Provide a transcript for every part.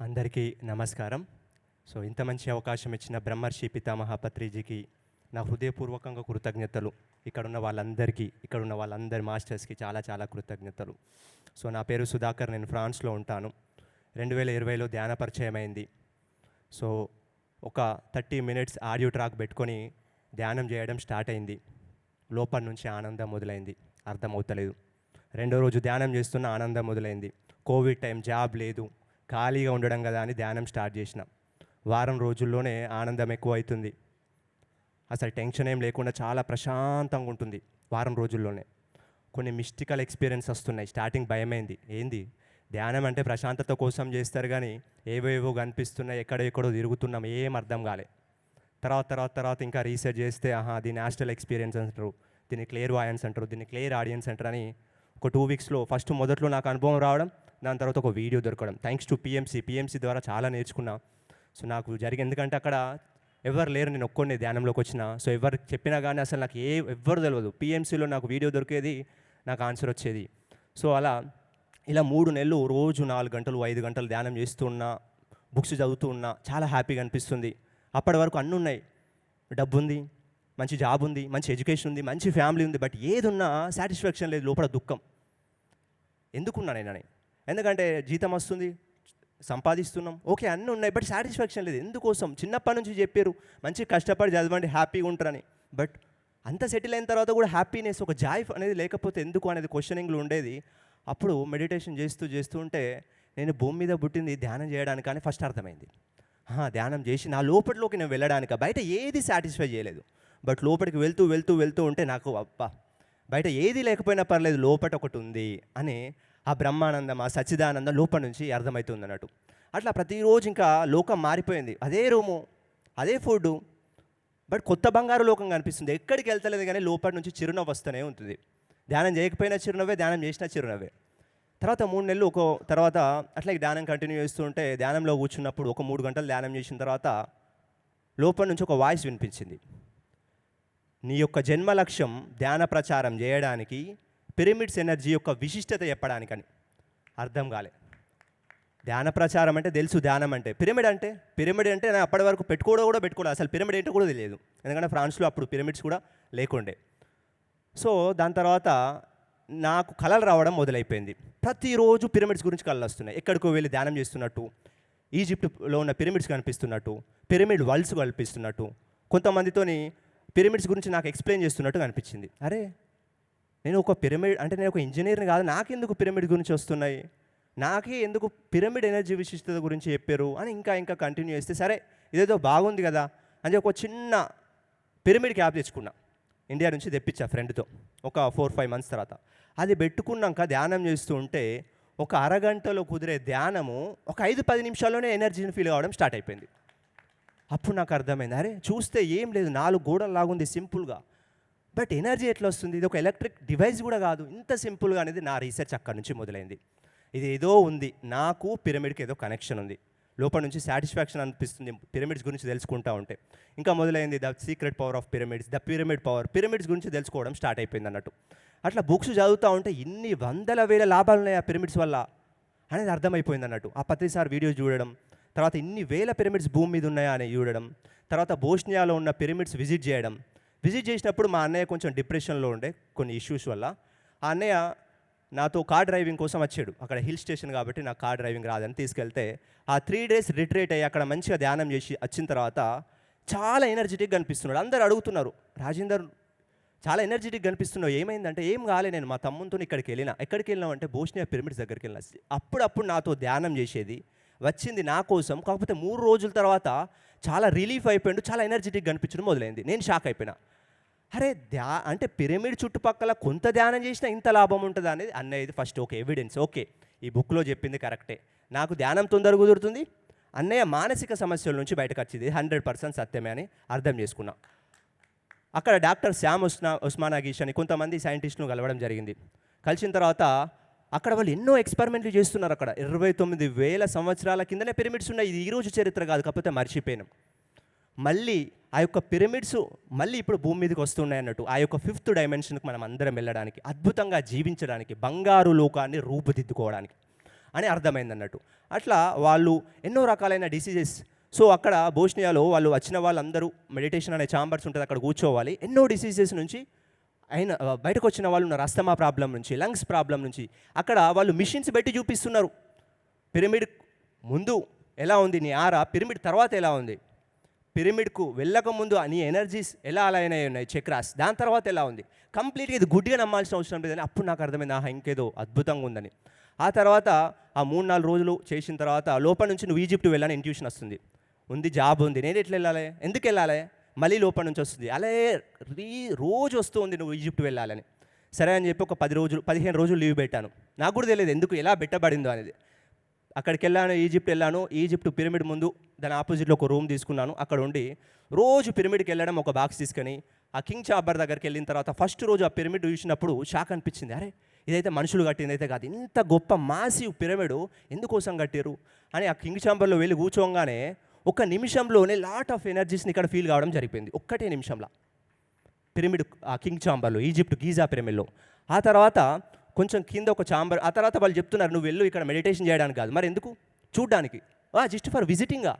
అందరికీ నమస్కారం. ఇంత మంచి అవకాశం ఇచ్చిన బ్రహ్మర్షి పితామహ పత్రిజీకి నా హృదయపూర్వకంగా కృతజ్ఞతలు. ఇక్కడున్న వాళ్ళందరి మాస్టర్స్కి చాలా చాలా కృతజ్ఞతలు. నా పేరు సుధాకర్, నేను ఫ్రాన్స్లో ఉంటాను. 2020లో ధ్యాన పరిచయం అయింది. ఒక 30 minutes ఆడియో ట్రాక్ పెట్టుకొని ధ్యానం చేయడం స్టార్ట్ అయింది. లోపల నుంచి ఆనందం మొదలైంది, అర్థమవుతలేదు. రెండో రోజు ధ్యానం చేస్తున్న ఆనందం మొదలైంది. కోవిడ్ టైం, జాబ్ లేదు, ఖాళీగా ఉండడం కదా అని ధ్యానం స్టార్ట్ చేసిన. వారం రోజుల్లోనే ఆనందం ఎక్కువ అవుతుంది. అసలు టెన్షన్ ఏం లేకుండా చాలా ప్రశాంతంగా ఉంటుంది వారం రోజుల్లోనే. కొన్ని మిస్టికల్ ఎక్స్పీరియన్స్ వస్తున్నాయి. స్టార్టింగ్ భయమైంది, ఏంది ధ్యానం అంటే ప్రశాంతత కోసం చేస్తారు కానీ ఏవేవో కనిపిస్తున్నాయి, ఎక్కడెక్కడో తిరుగుతున్నాం, ఏం అర్థం కాలే. తర్వాత ఇంకా రీసెర్చ్ చేస్తే దీన్ని యాస్ట్రల్ ఎక్స్పీరియన్స్ అంటారు, దీన్ని క్లియర్ వాయన్స్ అంటారు, దీన్ని క్లియర్ ఆడియన్స్ అంటారు అని ఒక 2 weeksలో మొదట్లో నాకు అనుభవం రావడం, దాని తర్వాత ఒక వీడియో దొరకడం. థ్యాంక్స్ టు పిఎంసి ద్వారా చాలా నేర్చుకున్నా. నాకు ఎందుకంటే అక్కడ ఎవరు లేరు, నేను ఒక్కడే ధ్యానంలోకి వచ్చిన. ఎవరు చెప్పినా కానీ అసలు నాకు ఎవ్వరు తెలియదు. పిఎంసిలో నాకు వీడియో దొరికేది, నాకు ఆన్సర్ వచ్చేది. ఇలా 3 నెలలు రోజు 4 గంటలు 5 గంటలు ధ్యానం చేస్తూ ఉన్నా, బుక్స్ చదువుతూ ఉన్నా. చాలా హ్యాపీగా అనిపిస్తుంది. అప్పటి వరకు అన్నీ ఉన్నాయి, డబ్బు ఉంది, మంచి జాబ్ ఉంది, మంచి ఎడ్యుకేషన్ ఉంది, మంచి ఫ్యామిలీ ఉంది. బట్ ఏదున్నా సాటిస్ఫాక్షన్ లేదు, లోపల దుఃఖం. ఎందుకున్నా నేనని? ఎందుకంటే జీతం వస్తుంది, సంపాదిస్తున్నాం, ఓకే అన్నీ ఉన్నాయి, బట్ సాటిస్ఫాక్షన్ లేదు. ఎందుకోసం? చిన్నప్పటి నుంచి చెప్పారు మంచి కష్టపడి చదవండి, హ్యాపీగా ఉంటారని. బట్ అంత సెటిల్ అయిన తర్వాత కూడా హ్యాపీనెస్, ఒక జాయ్ అనేది లేకపోతే ఎందుకు అనేది క్వశ్చనింగ్లో ఉండేది. అప్పుడు మెడిటేషన్ చేస్తూ ఉంటే నేను భూమి మీద పుట్టింది ధ్యానం చేయడానికి అని ఫస్ట్ అర్థమైంది. ధ్యానం చేసి నా లోపలిలోకి నేను వెళ్ళడానికి, బయట ఏది సాటిస్ఫై చేయలేదు. బట్ లోపలికి వెళ్తూ ఉంటే నాకు బయట ఏది లేకపోయినా పర్లేదు, లోపల ఒకటి ఉంది అని ఆ బ్రహ్మానందం, ఆ సచ్చిదానందం లోపల నుంచి అర్థమవుతుంది అన్నట్టు. అట్లా ప్రతిరోజు ఇంకా లోకం మారిపోయింది. అదే రూము, అదే ఫుడ్డు, బట్ కొత్త బంగారు లోకం కనిపిస్తుంది. ఎక్కడికి వెళ్తలేదు కానీ లోపల నుంచి చిరునవ్వు వస్తూనే ఉంటుంది. ధ్యానం చేయకపోయినా చిరునవ్వే, ధ్యానం చేసినా చిరునవ్వే. తర్వాత 3 నెలలు తర్వాత అట్లా ధ్యానం కంటిన్యూ చేస్తూ ఉంటే, ధ్యానంలో కూర్చున్నప్పుడు ఒక 3 గంటలు ధ్యానం చేసిన తర్వాత లోపల నుంచి ఒక వాయిస్ వినిపించింది. నీ యొక్క జన్మ లక్ష్యం ధ్యాన ప్రచారం చేయడానికి, పిరమిడ్స్ ఎనర్జీ యొక్క విశిష్టత చెప్పడానికని. అర్థం కాలే. ధ్యాన ప్రచారం అంటే తెలుసు, ధ్యానం అంటే. పిరమిడ్ అంటే నేను అప్పటి వరకు పెట్టుకోవడం అసలు పిరమిడ్ ఏంటో కూడా తెలియదు. ఎందుకంటే ఫ్రాన్స్లో అప్పుడు పిరమిడ్స్ కూడా లేకుండే. దాని తర్వాత నాకు కళలు రావడం మొదలైపోయింది. ప్రతిరోజు పిరమిడ్స్ గురించి కళలు వస్తున్నాయి. ఎక్కడికో వెళ్ళి ధ్యానం చేస్తున్నట్టు, ఈజిప్ట్లో ఉన్న పిరమిడ్స్ కనిపిస్తున్నట్టు, పిరమిడ్ వరల్డ్స్ కనిపిస్తున్నట్టు, కొంతమందితోని పిరమిడ్స్ గురించి నాకు ఎక్స్ప్లెయిన్ చేస్తున్నట్టు అనిపించింది. అరే నేను ఒక ఇంజనీర్ని కాదు, నాకెందుకు పిరమిడ్ గురించి వస్తున్నాయి, నాకే ఎందుకు పిరమిడ్ ఎనర్జీ విశిష్టత గురించి చెప్పారు అని ఇంకా కంటిన్యూ చేస్తే, సరే ఇదేదో బాగుంది కదా అని ఒక చిన్న పిరమిడ్ క్యాప్ తెచ్చుకున్నా. ఇండియా నుంచి తెప్పించా ఫ్రెండ్తో ఒక 4-5 months తర్వాత. అది పెట్టుకున్నాక ధ్యానం చేస్తూ ఉంటే ఒక అరగంటలో కుదిరే ధ్యానము ఒక 5-10 నిమిషాల్లోనే ఎనర్జీని ఫీల్ అవ్వడం స్టార్ట్ అయిపోయింది. అప్పుడు నాకు అర్థమైంది, అరే చూస్తే ఏం లేదు, 4 గోడలు లాగుంది సింపుల్గా, బట్ ఎనర్జీ ఎట్లా వస్తుంది? ఇది ఒక ఎలక్ట్రిక్ డివైస్ కూడా కాదు, ఇంత సింపుల్గా అనేది నా రీసెర్చ్ అక్కడి నుంచి మొదలైంది. ఇది ఏదో ఉంది, నాకు పిరమిడ్కి ఏదో కనెక్షన్ ఉంది, లోపల నుంచి సాటిస్ఫాక్షన్ అనిపిస్తుంది పిరమిడ్స్ గురించి తెలుసుకుంటూ ఉంటే. ఇంకా మొదలైంది the secret power of pyramids, the pyramid power, pyramids గురించి తెలుసుకోవడం స్టార్ట్ అయిపోయింది అన్నట్టు. అట్లా బుక్స్ చదువుతూ ఉంటే ఇన్ని 100,000 లాభాలు ఉన్నాయి ఆ పిరమిడ్స్ వల్ల అనేది అర్థమైపోయింది అన్నట్టు. ఆ ప్రతిసారి వీడియోస్ చూడడం, తర్వాత ఇన్ని వేల పిరమిడ్స్ భూమి మీద ఉన్నాయా అని చూడడం, తర్వాత బోస్నియాలో ఉన్న పిరమిడ్స్ విజిట్ చేసినప్పుడు మా అన్నయ్య కొంచెం డిప్రెషన్లో ఉండే కొన్ని ఇష్యూస్ వల్ల. ఆ అన్నయ్య నాతో కార్ డ్రైవింగ్ కోసం వచ్చాడు. అక్కడ హిల్ స్టేషన్ కాబట్టి నాకు కార్ డ్రైవింగ్ రాదని తీసుకెళ్తే, ఆ 3 days రిట్రీట్ అయ్యి అక్కడ మంచిగా ధ్యానం చేసి వచ్చిన తర్వాత చాలా ఎనర్జెటిక్గా కనిపిస్తున్నాడు. అందరు అడుగుతున్నారు, రాజేందర్ చాలా ఎనర్జెటిక్గా కనిపిస్తున్నావు, ఏమైందంటే ఏం కాలే, నేను మా తమ్ముతో ఎక్కడికి వెళ్ళినావు అంటే బోస్నియా పిరమిడ్స్ దగ్గరికి వెళ్ళినా. అప్పుడప్పుడు నాతో ధ్యానం చేసేది, వచ్చింది నా కోసం. కాకపోతే 3 రోజుల తర్వాత చాలా రిలీఫ్ అయిపోయాడు, చాలా ఎనర్జెటిక్గా కనిపించడం మొదలైంది. నేను షాక్ అయిపోయినా. అరే అంటే పిరమిడ్ చుట్టుపక్కల కొంత ధ్యానం చేసినా ఇంత లాభం ఉంటుందా అనేది అన్నయ్యది ఫస్ట్ ఓకే ఎవిడెన్స్. ఓకే ఈ బుక్లో చెప్పింది కరెక్టే, నాకు ధ్యానం తొందరగా కుదురుతుంది, అన్నయ్య మానసిక సమస్యల నుంచి బయటకు వచ్చింది 100% సత్యమే అని అర్థం చేసుకున్నా. అక్కడ డాక్టర్ శ్యామ్ ఉస్మానాగిష్ అని కొంతమంది సైంటిస్టులు కలవడం జరిగింది. కలిసిన తర్వాత అక్కడ వాళ్ళు ఎన్నో ఎక్స్పెరిమెంట్లు చేస్తున్నారు. అక్కడ 29,000 సంవత్సరాల కిందనే పిరమిడ్స్ ఉన్నాయి. ఇది ఈరోజు చరిత్ర కాదు, కాకపోతే మర్చిపోయినాం. మళ్ళీ ఆ యొక్క పిరమిడ్స్ మళ్ళీ ఇప్పుడు భూమి మీదకి వస్తున్నాయి అన్నట్టు. ఆ యొక్క 5th dimensionకి మనం అందరం వెళ్ళడానికి, అద్భుతంగా జీవించడానికి, బంగారు లోకాన్ని రూపుదిద్దుకోవడానికి. అని అర్థమైంది అన్నట్టు. అట్లా వాళ్ళు ఎన్నో రకాలైన డిసీజెస్. సో అక్కడ బోస్నియాలో వాళ్ళు వచ్చిన వాళ్ళందరూ మెడిటేషన్ అనే ఛాంబర్స్ ఉంటుంది, అక్కడ కూర్చోవాలి. ఎన్నో డిసీజెస్ నుంచి బయటకు వచ్చిన వాళ్ళు ఉన్నారు. అస్తమా ప్రాబ్లం నుంచి, లంగ్స్ ప్రాబ్లం నుంచి. అక్కడ వాళ్ళు మిషన్స్ పెట్టి చూపిస్తున్నారు, పిరమిడ్ ముందు ఎలా ఉంది నీ ఆరా, పిరమిడ్ తర్వాత ఎలా ఉంది, పిరమిడ్కు వెళ్ళక ముందు నీ ఎనర్జీస్ ఎలా అలా అయినాయి ఉన్నాయి, చక్రాస్, దాని తర్వాత ఎలా ఉంది. కంప్లీట్గా ఇది గుడ్డిగా నమ్మాల్సిన అవసరం లేదని అప్పుడు నాకు అర్థమైంది, ఇంకేదో అద్భుతంగా ఉందని. ఆ తర్వాత ఆ 3-4 రోజులు చేసిన తర్వాత లోపల నుంచి నువ్వు ఈజిప్ట్ వెళ్ళాలని ఇంట్యూషన్ వస్తుంది, ఉంది జాబ్ ఉంది, నేను ఎట్లా వెళ్ళాలి, ఎందుకు వెళ్ళాలి, మళ్ళీ లోపల నుంచి వస్తుంది, అలాగే రోజు వస్తుంది నువ్వు ఈజిప్ట్ వెళ్ళాలని. సరే అని చెప్పి ఒక 15 రోజులు లీవ్ పెట్టాను. నాకు కూడా తెలియదు ఎందుకు ఎలా పెట్టబడిందో అనేది. అక్కడికి వెళ్ళాను, ఈజిప్ట్ పిరమిడ్ ముందు దాని ఆపోజిట్లో ఒక రూమ్ తీసుకున్నాను. అక్కడ ఉండి రోజు పిరమిడ్కి వెళ్ళడం, ఒక బాక్స్ తీసుకొని ఆ కింగ్ చాంబర్ దగ్గరికి వెళ్ళిన తర్వాత ఫస్ట్ రోజు ఆ పిరమిడ్ చూసినప్పుడు షాక్ అనిపించింది. అరే ఇదైతే మనుషులు కట్టింది అయితే కాదు, ఇంత గొప్ప మాసివ్ పిరమిడ్ ఎందుకోసం కట్టారు అని ఆ కింగ్ చాంబర్లో వెళ్ళి కూర్చోగానే ఒక నిమిషంలోనే లాట్ ఆఫ్ ఎనర్జీస్ని ఇక్కడ ఫీల్ కావడం జరిపోయింది, ఒక్కటే నిమిషంలో పిరమిడ్ ఆ కింగ్ చాంబర్లో, ఈజిప్ట్ గీజా పిరమిడ్లో. ఆ తర్వాత కొంచెం కింద ఒక చాంబర్. ఆ తర్వాత వాళ్ళు చెప్తున్నారు నువ్వు వెళ్ళు ఇక్కడ మెడిటేషన్ చేయడానికి కాదు, మరి ఎందుకు, చూడ్డానికి, జస్ట్ ఫర్ విజిటింగా.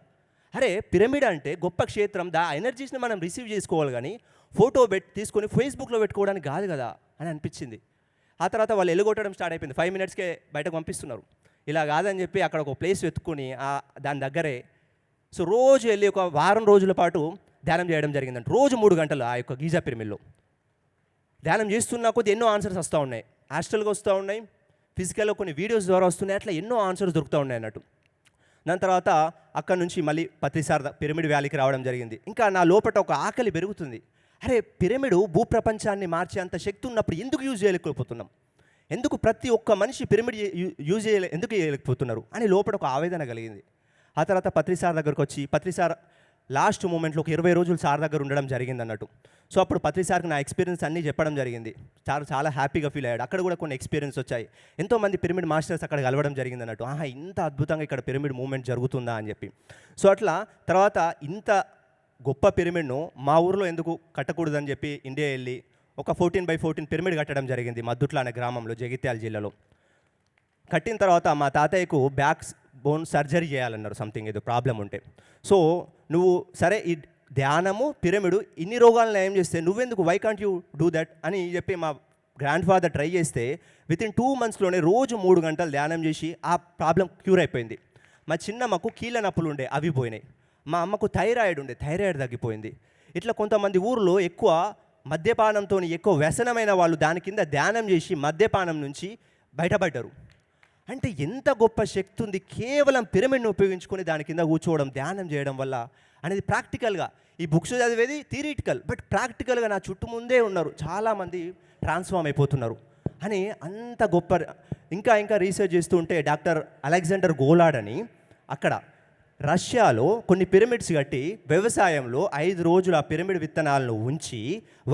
అరే పిరమిడ్ అంటే గొప్ప క్షేత్రం, ఎనర్జీస్ని మనం రిసీవ్ చేసుకోవాలి, కానీ ఫోటో తీసుకొని ఫేస్బుక్లో పెట్టుకోవడానికి కాదు కదా అని అనిపించింది. ఆ తర్వాత వాళ్ళు ఎలుగొట్టడం స్టార్ట్ అయిపోయింది, 5 minutesకే బయటకు పంపిస్తున్నారు. ఇలా కాదని చెప్పి అక్కడ ఒక ప్లేస్ వెతుక్కుని దాని దగ్గరే సో రోజు వెళ్ళి ఒక వారం రోజుల పాటు ధ్యానం చేయడం జరిగిందంట. రోజు 3 గంటలు ఆ యొక్క గీజా పిరమిడ్లో ధ్యానం చేస్తున్నా కొద్ది ఎన్నో ఆన్సర్స్ వస్తూ ఉన్నాయి, హాస్టల్గా వస్తూ ఉన్నాయి, ఫిజికల్గా కొన్ని వీడియోస్ ద్వారా వస్తున్నాయి, అట్లా ఎన్నో ఆన్సర్స్ దొరుకుతూ ఉన్నాయి అన్నట్టు. దాని తర్వాత అక్కడ నుంచి మళ్ళీ ప్రతిసారి పిరమిడ్ వ్యాలీకి రావడం జరిగింది. ఇంకా నా లోపల ఒక ఆకలి పెరుగుతుంది, అరే పిరమిడ్ భూప్రపంచాన్ని మార్చేంత శక్తి ఉన్నప్పుడు ఎందుకు యూజ్ చేయలేకపోతున్నాం, ఎందుకు ప్రతి ఒక్క మనిషి పిరమిడ్ యూజ్ ఎందుకు చేయలేకపోతున్నారు అని లోపల ఒక ఆవేదన కలిగింది. ఆ తర్వాత పత్రిసార్ దగ్గరకు వచ్చి పత్రిసార్ లాస్ట్ మూమెంట్లో ఒక 20 రోజులు సార్ దగ్గర ఉండడం జరిగింది అన్నట్టు. సో అప్పుడు పత్రిసార్కి నా ఎక్స్పీరియన్స్ అన్నీ చెప్పడం జరిగింది. చాలా హ్యాపీగా ఫీల్ అయ్యాడు. అక్కడ కూడా కొన్ని ఎక్స్పీరియన్స్ వచ్చాయి, ఎంతోమంది పిరమిడ్ మాస్టర్స్ అక్కడ కలవడం జరిగింది అన్నట్టు. ఇంత అద్భుతంగా ఇక్కడ పిరమిడ్ మూవ్మెంట్ జరుగుతుందా అని చెప్పి. సో అట్లా తర్వాత ఇంత గొప్ప పిరమిడ్ను మా ఊరిలో ఎందుకు కట్టకూడదని చెప్పి ఇండియా వెళ్ళి ఒక 14x14 పిరమిడ్ కట్టడం జరిగింది మద్దుట్ల అనే గ్రామంలో, జగిత్యాల జిల్లాలో. కట్టిన తర్వాత మా తాతయ్యకు బ్యాక్ బోన్ సర్జరీ చేయాలన్నారు, సంథింగ్ ఏదో ప్రాబ్లం ఉంటే. సో నువ్వు సరే ఈ ధ్యానము పిరమిడ్ ఇన్ని రోగాలను నయం చేస్తే నువ్వెందుకు, why can't you do that అని చెప్పి మా గ్రాండ్ ఫాదర్ ట్రై చేస్తే వితిన్ 2 monthsలోనే రోజు 3 గంటలు ధ్యానం చేసి ఆ ప్రాబ్లం క్యూర్ అయిపోయింది. మా చిన్నమ్మకు కీళ్ళ నొప్పులు ఉండే, అవి పోయినాయి. మా అమ్మకు థైరాయిడ్ ఉండే, థైరాయిడ్ తగ్గిపోయింది. ఇట్లా కొంతమంది ఊర్లో ఎక్కువ మద్యపానంతో ఎక్కువ వ్యసనమైన వాళ్ళు దాని కింద ధ్యానం చేసి మద్యపానం నుంచి బయటపడ్డారు. అంటే ఎంత గొప్ప శక్తి ఉంది కేవలం పిరమిడ్ను ఉపయోగించుకొని దాని కింద కూర్చోవడం, ధ్యానం చేయడం వల్ల అనేది. ప్రాక్టికల్గా ఈ బుక్స్ చదివేది థియరిటికల్, బట్ ప్రాక్టికల్గా నా చుట్టుముందే ఉన్నారు, చాలామంది ట్రాన్స్ఫార్మ్ అయిపోతున్నారు అని అంత గొప్ప. ఇంకా రీసెర్చ్ చేస్తూ ఉంటే డాక్టర్ అలెగ్జాండర్ గోలార్డ్ అని అక్కడ రష్యాలో కొన్ని పిరమిడ్స్ కట్టి వ్యవసాయంలో 5 రోజులు ఆ పిరమిడ్ విత్తనాలను ఉంచి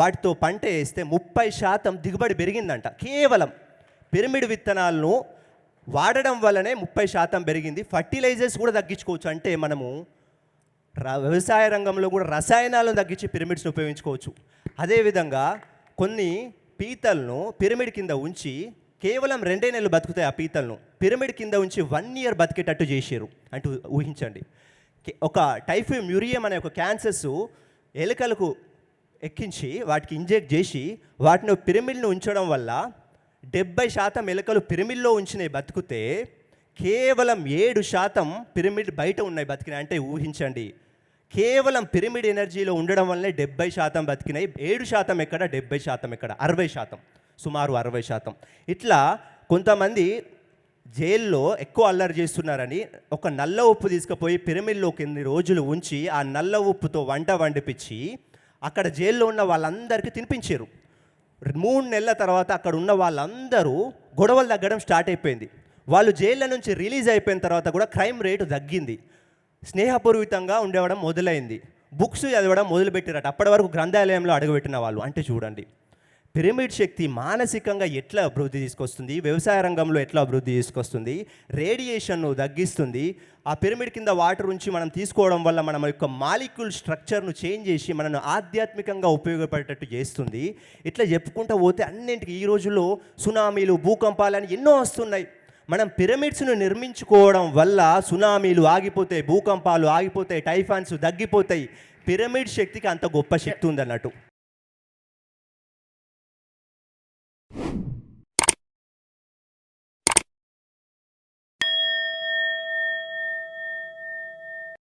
వాటితో పంట వేస్తే 30% దిగుబడి పెరిగిందంట. కేవలం పిరమిడ్ విత్తనాలను వాడడం వల్లనే 30% పెరిగింది. ఫర్టిలైజర్స్ కూడా తగ్గించుకోవచ్చు. అంటే మనము వ్యవసాయ రంగంలో కూడా రసాయనాలను తగ్గించి పిరమిడ్స్ని ఉపయోగించుకోవచ్చు. అదేవిధంగా కొన్ని పీతలను పిరమిడ్ కింద ఉంచి కేవలం 2 నెలలు బతుకుతాయి. ఆ పీతలను పిరమిడ్ కింద ఉంచి 1 year బతికేటట్టు చేసారు. అంటూ ఊహించండి. ఒక టైఫోమ్యూరియం అనే ఒక క్యాన్సర్స్ ఎలుకలకు ఎక్కించి వాటికి ఇంజెక్ట్ చేసి వాటిని పిరమిడ్ను ఉంచడం వల్ల 70% ఎలుకలు పిరమిడ్లో ఉంచినవి బతుకుతే కేవలం 7% పిరమిడ్ బయట ఉన్నాయి బతికినాయి. అంటే ఊహించండి, కేవలం పిరమిడ్ ఎనర్జీలో ఉండడం వల్లనే 70% బతికినాయి. 7% ఎక్కడ, 70% ఎక్కడ, 60%, సుమారు 60%. ఇట్లా కొంతమంది జైల్లో ఎక్కువ అల్లరి చేస్తున్నారని ఒక నల్ల ఉప్పు తీసుకుపోయి పిరమిడ్లో కొన్ని రోజులు ఉంచి ఆ నల్ల ఉప్పుతో వంట వండిపించి అక్కడ జైల్లో ఉన్న వాళ్ళందరికీ తినిపించారు. 3 నెలల తర్వాత అక్కడ ఉన్న వాళ్ళందరూ గొడవలు తగ్గడం స్టార్ట్ అయిపోయింది. వాళ్ళు జైళ్ళ నుంచి రిలీజ్ అయిపోయిన తర్వాత కూడా క్రైమ్ రేటు తగ్గింది. స్నేహపూర్వితంగా ఉండేవడం మొదలైంది. బుక్స్ చదవడం మొదలుపెట్టారట. అప్పటి వరకు గ్రంథాలయంలో అడుగుపెట్టిన వాళ్ళు. అంటే చూడండి, పిరమిడ్ శక్తి మానసికంగా ఎట్లా అభివృద్ధి తీసుకొస్తుంది, వ్యవసాయ రంగంలో ఎట్లా అభివృద్ధి తీసుకొస్తుంది, రేడియేషన్ను తగ్గిస్తుంది. ఆ పిరమిడ్ కింద వాటర్ నుంచి మనం తీసుకోవడం వల్ల మన యొక్క మాలిక్యూల్ స్ట్రక్చర్ను చేంజ్ చేసి మనను ఆధ్యాత్మికంగా ఉపయోగపడేటట్టు చేస్తుంది. ఇట్లా చెప్పుకుంటూ పోతే అన్నింటికి ఈ రోజుల్లో సునామీలు, భూకంపాలు అని ఎన్నో వస్తున్నాయి. మనం పిరమిడ్స్ను నిర్మించుకోవడం వల్ల సునామీలు ఆగిపోతాయి, భూకంపాలు ఆగిపోతాయి, టైఫాన్స్ తగ్గిపోతాయి. పిరమిడ్ శక్తికి అంత గొప్ప శక్తి ఉందన్నట్టు.